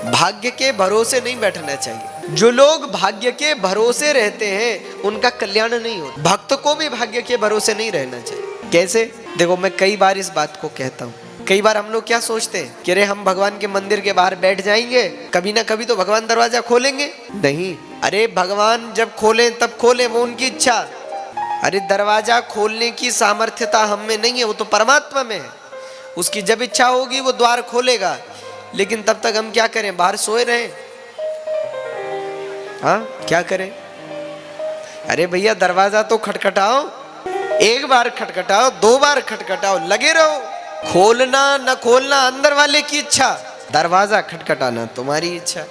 भाग्य के भरोसे नहीं बैठना चाहिए। जो लोग भाग्य के भरोसे रहते हैं उनका कल्याण नहीं होता। भक्त को भी भाग्य के भरोसे नहीं रहना चाहिए। कैसे? देखो, मैं कई बार इस बात को कहता हूँ। कई बार हम लोग क्या सोचते हैं कि अरे हम भगवान के मंदिर के बाहर बैठ जाएंगे, कभी ना कभी तो भगवान दरवाजा खोलेंगे। नहीं, अरे भगवान जब खोलें तब खोलें, वो उनकी इच्छा। अरे दरवाजा खोलने की सामर्थ्यता हम में नहीं है, वो तो परमात्मा में है। उसकी जब इच्छा होगी वो द्वार खोलेगा, लेकिन तब तक हम क्या करें? बाहर सोए रहें? हाँ, क्या करें? अरे भैया दरवाजा तो खटखटाओ, एक बार खटखटाओ, दो बार खटखटाओ, लगे रहो। खोलना न खोलना अंदर वाले की इच्छा, दरवाजा खटखटाना तुम्हारी इच्छा।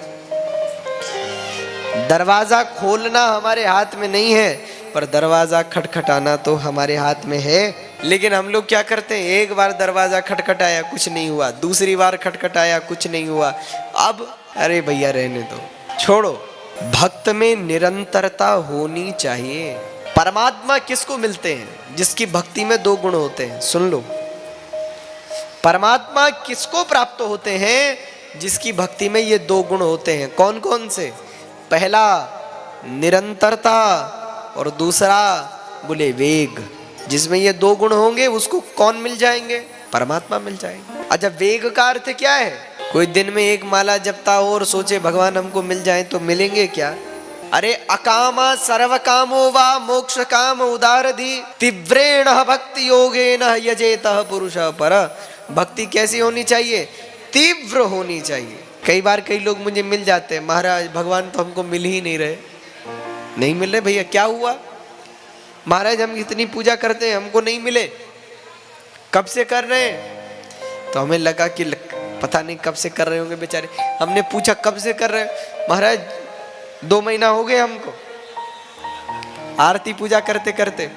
दरवाजा खोलना हमारे हाथ में नहीं है, पर दरवाजा खटखटाना तो हमारे हाथ में है। लेकिन हम लोग क्या करते हैं? एक बार दरवाजा खटखटाया, कुछ नहीं हुआ, दूसरी बार खटखटाया, कुछ नहीं हुआ, अब अरे भैया रहने दो, छोड़ो। भक्त में निरंतरता होनी चाहिए। परमात्मा किसको मिलते हैं? जिसकी भक्ति में दो गुण होते हैं। सुन लो, परमात्मा किसको प्राप्त होते हैं? जिसकी भक्ति में ये दो गुण होते हैं। कौन कौन से? पहला निरंतरता, और दूसरा बोले वेग। जिसमें ये दो गुण होंगे उसको कौन मिल जाएंगे? परमात्मा मिल जाएंगे। अच्छा, वेग का अर्थ क्या है? कोई दिन में एक माला जपता हो और सोचे भगवान हमको मिल जाए तो मिलेंगे क्या? अरे अकामा सर्व कामो वा मोक्ष काम उदारधि तीव्रेण भक्ति योगेन यजेतः पुरुष पर। भक्ति कैसी होनी चाहिए? तीव्र होनी चाहिए। कई बार कई लोग मुझे मिल जाते हैं, महाराज भगवान तो हमको मिल ही नहीं रहे। नहीं मिल रहे? भैया क्या हुआ? महाराज हम इतनी पूजा करते हैं, हमको नहीं मिले। कब से कर रहे हैं? तो हमें लगा कि पता नहीं कब से कर रहे होंगे बेचारे। हमने पूछा कब से कर रहे हैं? महाराज 2 महीना हो गए हमको आरती पूजा करते करते।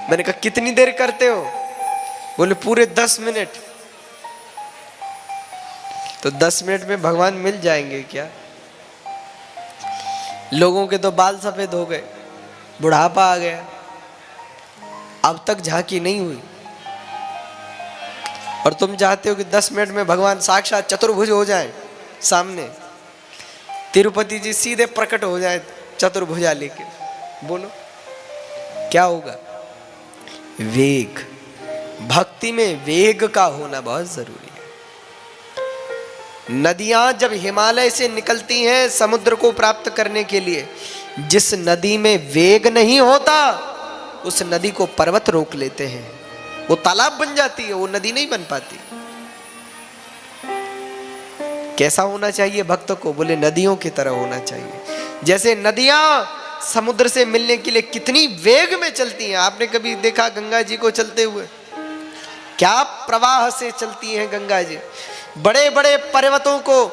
मैंने कहा कितनी देर करते हो? बोले पूरे 10 मिनट। तो 10 मिनट में भगवान मिल जाएंगे क्या? लोगों के तो बाल सफेद हो गए, बुढ़ापा आ गया, अब तक झांकी नहीं हुई, और तुम चाहते हो कि 10 मिनट में भगवान साक्षात चतुर्भुज हो जाए सामने। तिरुपति जी सीधे प्रकट हो जाए चतुर्भुजा लेके। बोलो क्या होगा? वेग। भक्ति में वेग का होना बहुत जरूरी है। नदियां जब हिमालय से निकलती हैं समुद्र को प्राप्त करने के लिए, जिस नदी में वेग नहीं होता उस नदी को पर्वत रोक लेते हैं, वो तालाब बन जाती है, वो नदी नहीं बन पाती। कैसा होना चाहिए भक्त को? बोले नदियों की तरह होना चाहिए। जैसे नदियां समुद्र से मिलने के लिए कितनी वेग में चलती हैं। आपने कभी देखा गंगा जी को चलते हुए? क्या प्रवाह से चलती हैं गंगा जी। बड़े बड़े पर्वतों को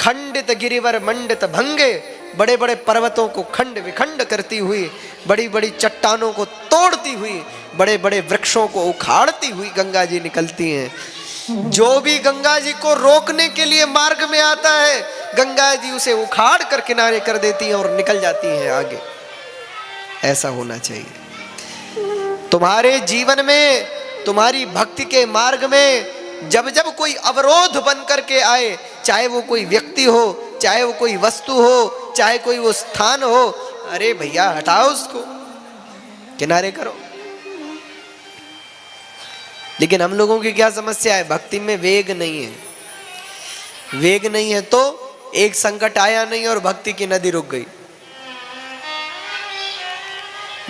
खंडित गिरिवर मंडित भंगे, बड़े बड़े पर्वतों को खंड विखंड करती हुई, बड़ी बड़ी चट्टानों को तोड़ती हुई, बड़े बड़े वृक्षों को उखाड़ती हुई गंगा जी निकलती हैं। जो भी गंगा जी को रोकने के लिए मार्ग में आता है, गंगा जी उसे उखाड़ कर किनारे कर देती हैं और निकल जाती हैं आगे। ऐसा होना चाहिए। तुम्हारे जीवन में, तुम्हारी भक्ति के मार्ग में जब जब कोई अवरोध बन करके आए, चाहे वो कोई व्यक्ति हो, चाहे वो कोई वस्तु हो, चाहे कोई वो स्थान हो, अरे भैया हटाओ उसको, किनारे करो। लेकिन हम लोगों की क्या समस्या है? भक्ति में वेग नहीं है। वेग नहीं है तो एक संकट आया नहीं और भक्ति की नदी रुक गई।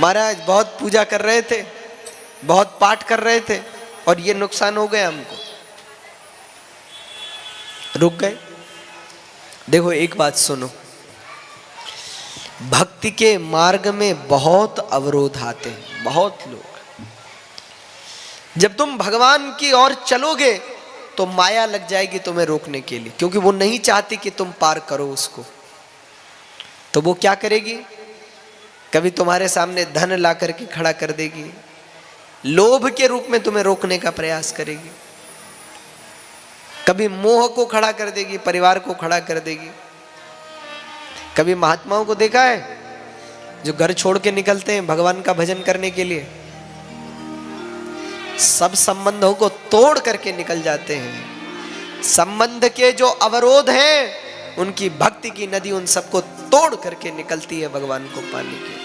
महाराज बहुत पूजा कर रहे थे, बहुत पाठ कर रहे थे, और ये नुकसान हो गया हमको, रुक गए। देखो एक बात सुनो, भक्ति के मार्ग में बहुत अवरोध आते हैं, बहुत लोग। जब तुम भगवान की ओर चलोगे तो माया लग जाएगी तुम्हें रोकने के लिए, क्योंकि वो नहीं चाहती कि तुम पार करो उसको। तो वो क्या करेगी? कभी तुम्हारे सामने धन ला करके खड़ा कर देगी, लोभ के रूप में तुम्हें रोकने का प्रयास करेगी, कभी मोह को खड़ा कर देगी, परिवार को खड़ा कर देगी। कभी महात्माओं को देखा है जो घर छोड़ के निकलते हैं भगवान का भजन करने के लिए, सब संबंधों को तोड़ करके निकल जाते हैं। संबंध के जो अवरोध हैं, उनकी भक्ति की नदी उन सबको तोड़ करके निकलती है भगवान को पाने के।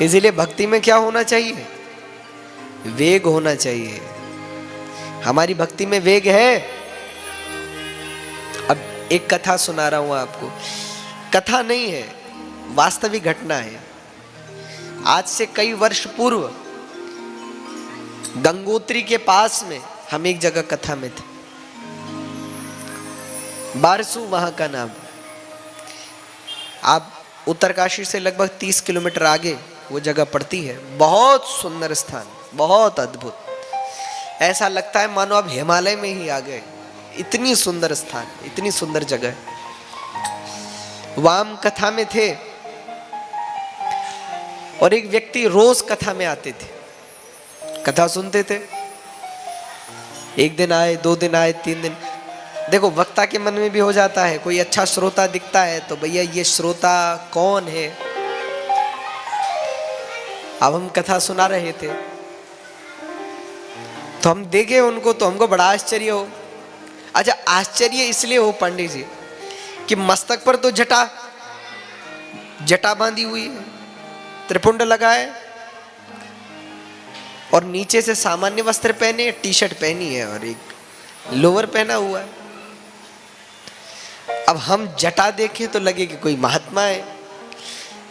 इसीलिए भक्ति में क्या होना चाहिए? वेग होना चाहिए। हमारी भक्ति में वेग है। अब एक कथा सुना रहा हूं आपको। कथा नहीं है, वास्तविक घटना है। आज से कई वर्ष पूर्व गंगोत्री के पास में हम एक जगह कथा में थे। बारसू वहां का नाम। आप उत्तरकाशी से लगभग 30 किलोमीटर आगे वो जगह पड़ती है। बहुत सुंदर स्थान, बहुत अद्भुत। ऐसा लगता है मानो आप हिमालय में ही आ गए। इतनी सुंदर स्थान, इतनी सुंदर जगह। वाम कथा में थे और एक व्यक्ति रोज कथा में आते थे, कथा सुनते थे। एक दिन आए, 2 दिन आए, 3 दिन। देखो वक्ता के मन में भी हो जाता है, कोई अच्छा श्रोता दिखता है तो भैया ये श्रोता कौन है। अब हम कथा सुना रहे थे तो हम देखे उनको, तो हमको बड़ा आश्चर्य हो। अच्छा, आश्चर्य इसलिए हो पंडित जी कि मस्तक पर तो जटा बांधी हुई है, त्रिपुंड लगाए और नीचे से सामान्य वस्त्र पहने, टी शर्ट पहनी है और एक लोअर पहना हुआ है। अब हम जटा देखें तो लगे कि कोई महात्मा है,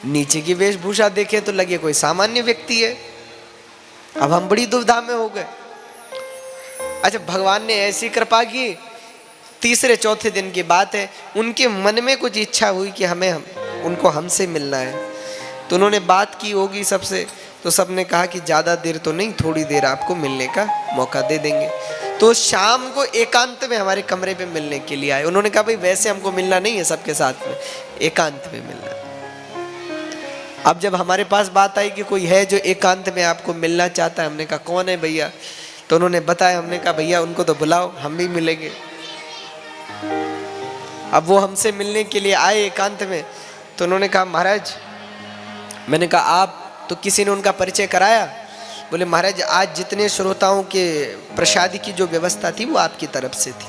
नीचे की वेशभूषा देखें तो लगे कोई सामान्य व्यक्ति है। अब हम बड़ी दुविधा में हो गए। अच्छा, भगवान ने ऐसी कृपा की, तीसरे चौथे दिन की बात है, उनके मन में कुछ इच्छा हुई कि उनको हमसे मिलना है। तो उन्होंने बात की होगी सबसे, तो सबने कहा कि ज़्यादा देर तो नहीं, थोड़ी देर आपको मिलने का मौका दे देंगे। तो शाम को एकांत में हमारे कमरे पे मिलने के लिए आए। उन्होंने कहा भाई वैसे हमको मिलना नहीं है सबके साथ में, एकांत में मिलना। अब जब हमारे पास बात आई कि कोई है जो एकांत में आपको मिलना चाहता है, हमने कहा कौन है भैया? तो उन्होंने बताया। हमने कहा भैया उनको तो बुलाओ, हम भी मिलेंगे। अब वो हमसे मिलने के लिए आए एकांत में। तो उन्होंने कहा महाराज, मैंने कहा आप, तो किसी ने उनका परिचय कराया। बोले महाराज आज जितने श्रोताओं के प्रसादी की जो व्यवस्था थी वो आपकी तरफ से थी।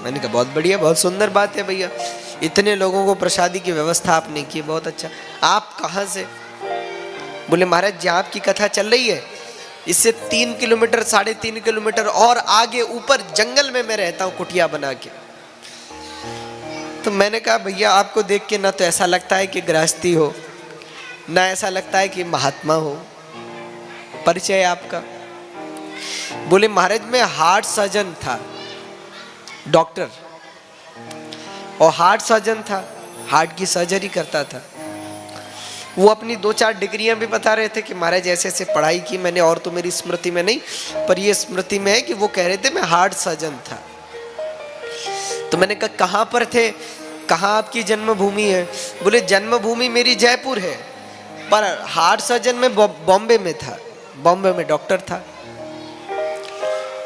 मैंने कहा बहुत बढ़िया, बहुत सुंदर बात है भैया, इतने लोगों को प्रसादी की व्यवस्था आपने की, बहुत अच्छा। आप कहाँ से? बोले महाराज जहाँ आपकी कथा चल रही है इससे 3 किलोमीटर 3.5 किलोमीटर और आगे ऊपर जंगल में मैं रहता हूँ कुटिया बना के। तो मैंने कहा भैया आपको देख के ना तो ऐसा लगता है कि गृहस्थी हो, ना ऐसा लगता है कि महात्मा हो। परिचय आपका? बोले महाराज मैं हार्ट सर्जन था, डॉक्टर, और हार्ट सर्जन था, हार्ट की सर्जरी करता था। वो अपनी 2-4 डिग्रियां भी बता रहे थे कि महाराज ऐसे ऐसे पढ़ाई की मैंने, और तो मेरी स्मृति में नहीं, पर ये स्मृति में है कि वो कह रहे थे मैं हार्ट सर्जन था। तो मैंने कहा कहाँ पर थे, कहाँ आपकी जन्मभूमि है? बोले जन्मभूमि मेरी जयपुर है, पर हार्ट सर्जन में बॉम्बे में था, बॉम्बे में डॉक्टर था।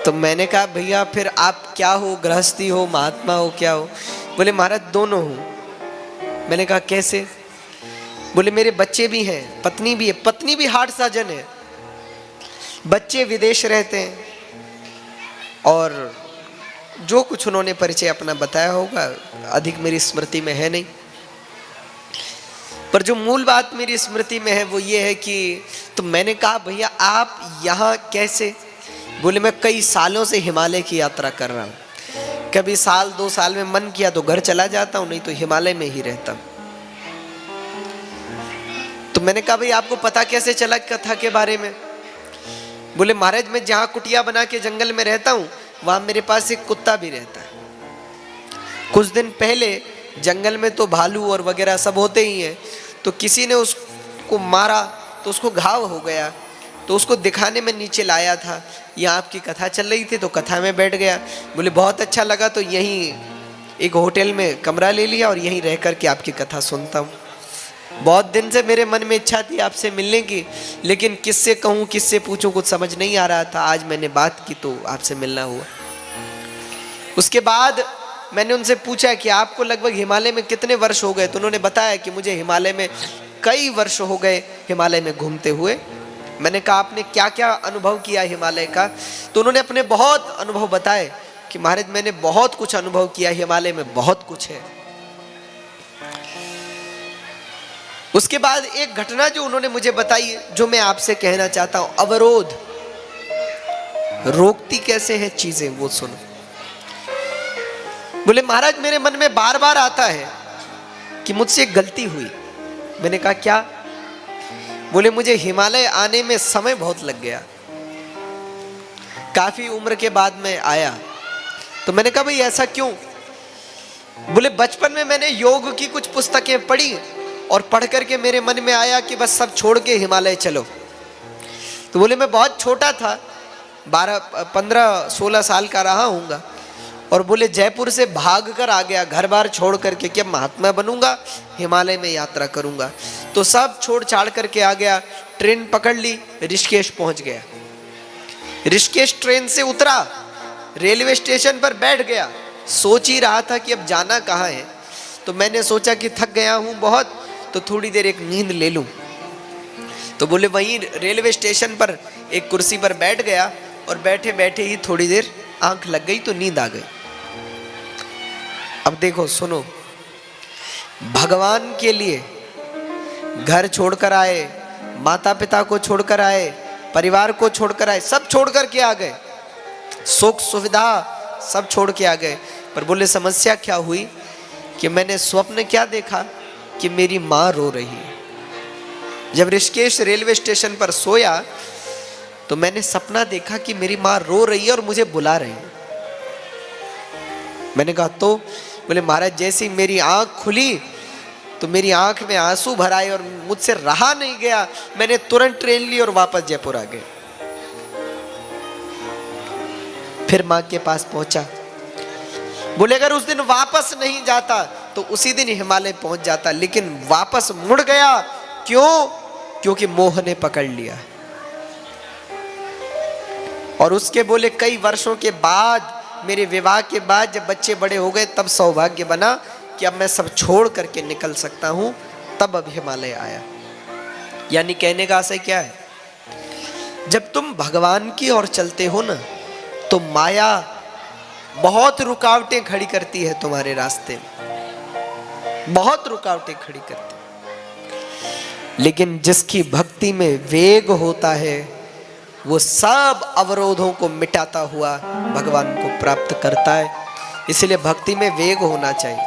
तो मैंने कहा भैया फिर आप क्या हो, गृहस्थी हो, महात्मा हो, क्या हो? बोले महाराज दोनों हूँ। मैंने कहा कैसे? बोले मेरे बच्चे भी हैं, पत्नी भी है, पत्नी भी हार्ट सर्जन है, बच्चे विदेश रहते हैं। और जो कुछ उन्होंने परिचय अपना बताया होगा, अधिक मेरी स्मृति में है नहीं, पर जो मूल बात मेरी स्मृति में है वो ये है कि, तो मैंने कहा भैया आप यहाँ कैसे? बोले मैं कई सालों से हिमालय की यात्रा कर रहा हूँ, कभी 1-2 साल में मन किया तो घर चला जाता हूँ, नहीं तो हिमालय में ही रहता हूँ। तो मैंने कहा भाई आपको पता कैसे चला कथा के बारे में? बोले महाराज मैं जहाँ कुटिया बना के जंगल में रहता हूँ वहाँ मेरे पास एक कुत्ता भी रहता है। कुछ दिन पहले जंगल में तो भालू और वगैरह सब होते ही हैं, तो किसी ने उसको मारा तो उसको घाव हो गया, तो उसको दिखाने में नीचे लाया था। यहाँ आपकी कथा चल रही थी तो कथा में बैठ गया। बोले बहुत अच्छा लगा, तो यहीं एक होटल में कमरा ले लिया और यहीं रह कर के आपकी कथा सुनता हूँ। बहुत दिन से मेरे मन में इच्छा थी आपसे मिलने की, लेकिन किससे कहूँ किससे पूछूं कुछ समझ नहीं आ रहा था। आज मैंने बात की तो आपसे मिलना हुआ। उसके बाद मैंने उनसे पूछा कि आपको लगभग हिमालय में कितने वर्ष हो गए? तो उन्होंने बताया कि मुझे हिमालय में कई वर्ष हो गए हिमालय में घूमते हुए, मैंने कहा आपने क्या क्या अनुभव किया हिमालय का? तो उन्होंने अपने बहुत अनुभव बताए कि महाराज मैंने बहुत कुछ अनुभव किया, हिमालय में बहुत कुछ है। उसके बाद एक घटना जो उन्होंने मुझे बताई, जो मैं आपसे कहना चाहता हूं, अवरोध रोकती कैसे हैं चीजें, वो सुनो। बोले महाराज मेरे मन में बार बार आता है कि मुझसे एक गलती हुई। मैंने कहा क्या? बोले मुझे हिमालय आने में समय बहुत लग गया, काफी उम्र के बाद मैं आया। तो मैंने कहा भाई ऐसा क्यों? बोले बचपन में मैंने योग की कुछ पुस्तकें पढ़ी और पढ़ करके मेरे मन में आया कि बस सब छोड़ के हिमालय चलो। तो बोले मैं बहुत छोटा था, 15-16 साल का रहा हूँगा, और बोले जयपुर से भाग कर आ गया घर बार छोड़ करके कि अब महात्मा बनूंगा, हिमालय में यात्रा करूंगा। तो सब छोड़ छाड़ करके आ गया, ट्रेन पकड़ ली, ऋषिकेश पहुंच गया। ऋषिकेश ट्रेन से उतरा, रेलवे स्टेशन पर बैठ गया, सोच ही रहा था कि अब जाना कहाँ है। तो मैंने सोचा कि थक गया हूँ बहुत, तो थोड़ी देर एक नींद ले लूं। तो बोले वहीं रेलवे स्टेशन पर एक कुर्सी पर बैठ गया, और बैठे बैठे ही थोड़ी देर आंख लग गई तो नींद आ गई। अब देखो सुनो, भगवान के लिए घर छोड़कर आए, माता पिता को छोड़कर आए, परिवार को छोड़कर आए, सब छोड़ कर के आ गए, सुख सुविधा सब छोड़ के आ गए। पर बोले समस्या क्या हुई कि मैंने स्वप्न क्या देखा कि मेरी माँ रो रही है। जब ऋषिकेश रेलवे स्टेशन पर सोया तो मैंने सपना देखा कि मेरी माँ रो रही है और मुझे बुला रही है। मैंने कहा तो? बोले महाराज जैसे ही मेरी आंख खुली तो मेरी आंख में आंसू भर आए और मुझसे रहा नहीं गया, मैंने तुरंत ट्रेन ली और वापस जयपुर आ गए। फिर मां के पास पहुंचा। बोले अगर उस दिन वापस नहीं जाता तो उसी दिन हिमालय पहुंच जाता, लेकिन वापस मुड़ गया। क्यों? क्योंकि मोह ने पकड़ लिया। और उसके बोले कई वर्षों के बाद, मेरे विवाह के बाद जब बच्चे बड़े हो गए, तब सौभाग्य बना कि अब मैं सब छोड़ करके निकल सकता हूं, तब अब हिमालय आया। यानी कहने का आशय क्या है? जब तुम भगवान की ओर चलते हो ना, तो माया बहुत रुकावटें खड़ी करती है तुम्हारे रास्ते में, बहुत रुकावटें खड़ी करती है। लेकिन जिसकी भक्ति में वेग होता है, वो सब अवरोधों को मिटाता हुआ भगवान को प्राप्त करता है। इसलिए भक्ति में वेग होना चाहिए।